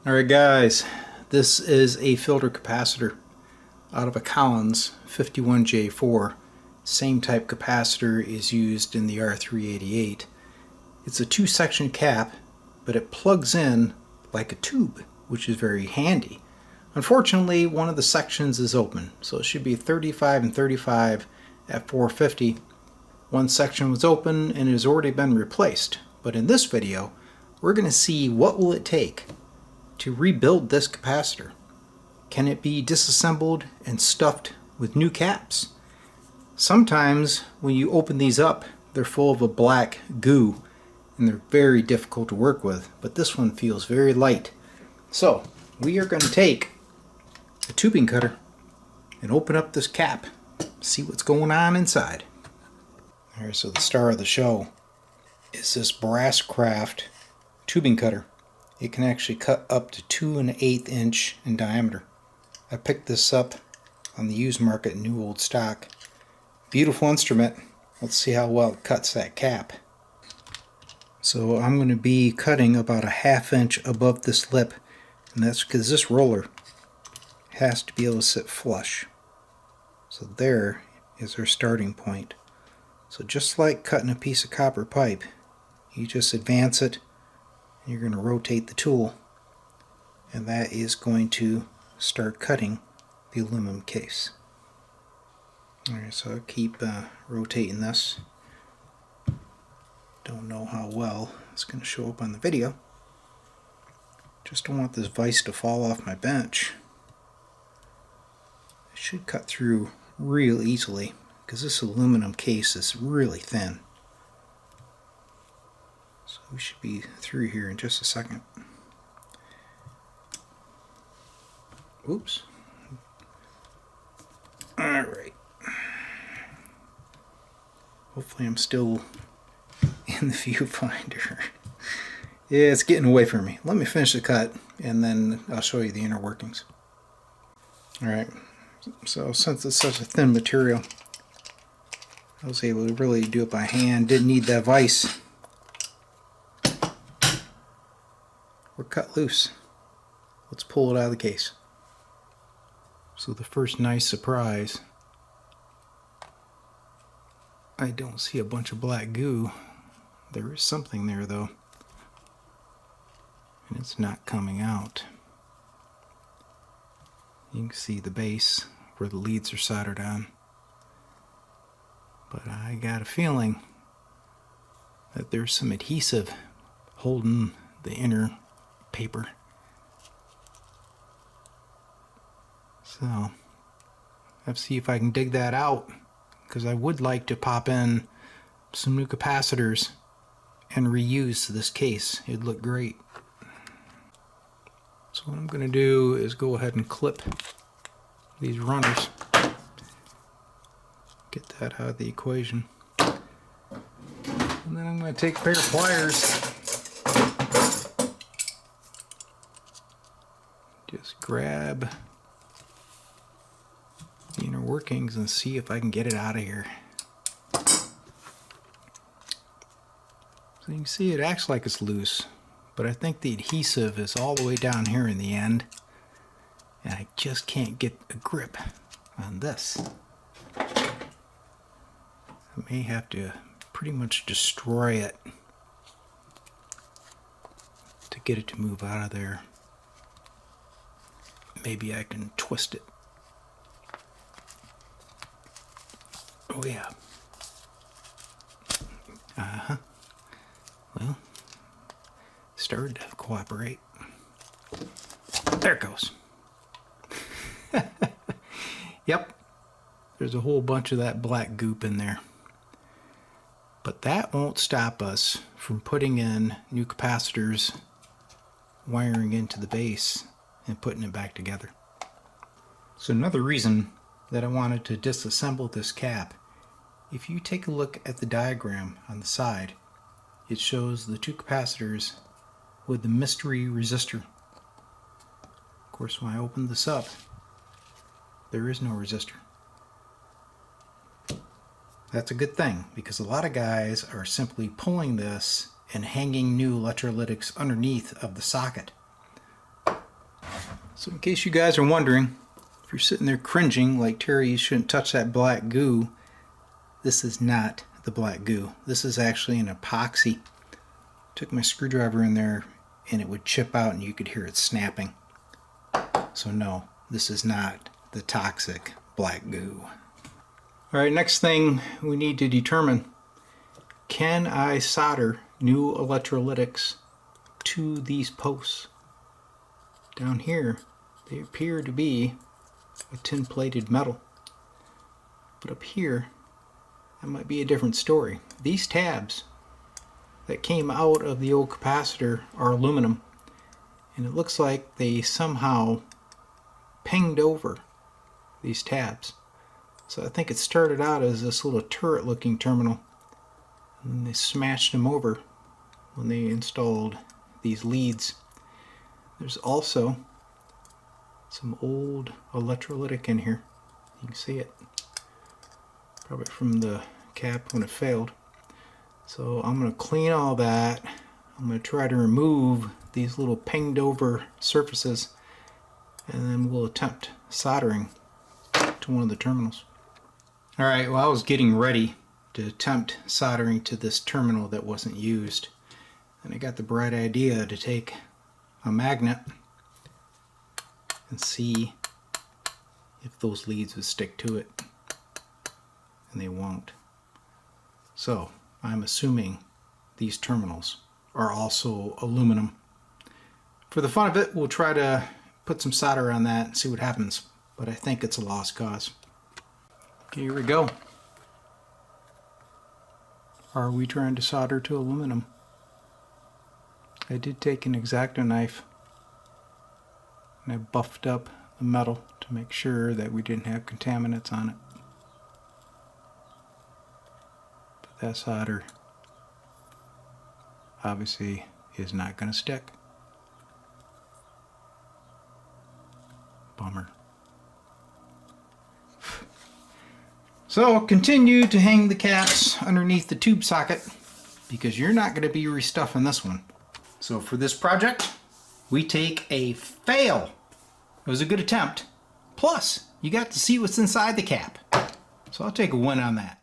Alright guys, this is a filter capacitor out of a Collins 51J4. Same type capacitor is used in the R388. It's a two-section cap, but it plugs in like a tube, which is very handy. Unfortunately, one of the sections is open, so it should be 35 and 35 at 450. One section was open and it has already been replaced, but in this video we're going to see what will it take to rebuild this capacitor. Can it be disassembled and stuffed with new caps? Sometimes when you open these up, they're full of a black goo and they're very difficult to work with, but this one feels very light. So we are going to take a tubing cutter and open up this cap, see what's going on inside. Alright, so the star of the show is this brass craft tubing cutter. It can actually cut up to 2 1/8 inch in diameter. I picked this up on the used market, new old stock. Beautiful instrument. Let's see how well it cuts that cap. So I'm going to be cutting about a 1/2 inch above this lip, and that's because this roller has to be able to sit flush. So there is our starting point. So just like cutting a piece of copper pipe, you just advance it, and you're going to rotate the tool, and that is going to start cutting the aluminum case. Alright, so I'll keep rotating this. Don't know how well it's going to show up on the video. Just don't want this vise to fall off my bench. It should cut through real easily because this aluminum case is really thin. So we should be through here in just a second. Oops. Alright. Hopefully I'm still in the viewfinder. Yeah, it's getting away from me. Let me finish the cut and then I'll show you the inner workings. Alright, so since it's such a thin material, I was able to really do it by hand. Didn't need that vise. We're cut loose. Let's pull it out of the case. So the first nice surprise, I don't see a bunch of black goo. There is something there though, and it's not coming out. You can see the base where the leads are soldered on, but I got a feeling that there's some adhesive holding the inner paper. So I have to see if I can dig that out, because I would like to pop in some new capacitors and reuse this case. It'd look great. So what I'm going to do is go ahead and clip these runners. Get that out of the equation. And then I'm going to take a pair of pliers. Just grab the inner workings and see if I can get it out of here. So you can see it acts like it's loose, but I think the adhesive is all the way down here in the end, and I just can't get a grip on this. I may have to pretty much destroy it to get it to move out of there. Maybe I can twist it. Oh yeah. Well, started to cooperate. There it goes. Yep. There's a whole bunch of that black goop in there. But that won't stop us from putting in new capacitors, wiring into the base, and putting it back together. So another reason that I wanted to disassemble this cap, if you take a look at the diagram on the side, it shows the two capacitors with the mystery resistor. Of course, when I open this up, there is no resistor. That's a good thing, because a lot of guys are simply pulling this and hanging new electrolytics underneath of the socket. So in case you guys are wondering, if you're sitting there cringing like Terry, you shouldn't touch that black goo, this is not the black goo. This is actually an epoxy. Took my screwdriver in there and it would chip out and you could hear it snapping. So no, this is not the toxic black goo. Alright, next thing we need to determine, can I solder new electrolytics to these posts? Down here they appear to be a tin plated metal, but up here that might be a different story. These tabs that came out of the old capacitor are aluminum, and it looks like they somehow pinged over these tabs. So I think it started out as this little turret looking terminal, and then they smashed them over when they installed these leads. There's also some old electrolytic in here. You can see it, probably from the cap when it failed. So I'm going to clean all that. I'm going to try to remove these little pinged over surfaces, and then we'll attempt soldering to one of the terminals. Alright, well, I was getting ready to attempt soldering to this terminal that wasn't used, and I got the bright idea to take a magnet and see if those leads would stick to it, and they won't. So I'm assuming these terminals are also aluminum. For the fun of it, we'll try to put some solder on that and see what happens, but I think it's a lost cause. Okay, here we go. Are we trying to solder to aluminum? I did take an X-Acto knife and I buffed up the metal to make sure that we didn't have contaminants on it. But that solder obviously is not going to stick. Bummer. So continue to hang the caps underneath the tube socket, because you're not going to be restuffing this one. So for this project, we take a fail. It was a good attempt. Plus, you got to see what's inside the cap. So I'll take a win on that.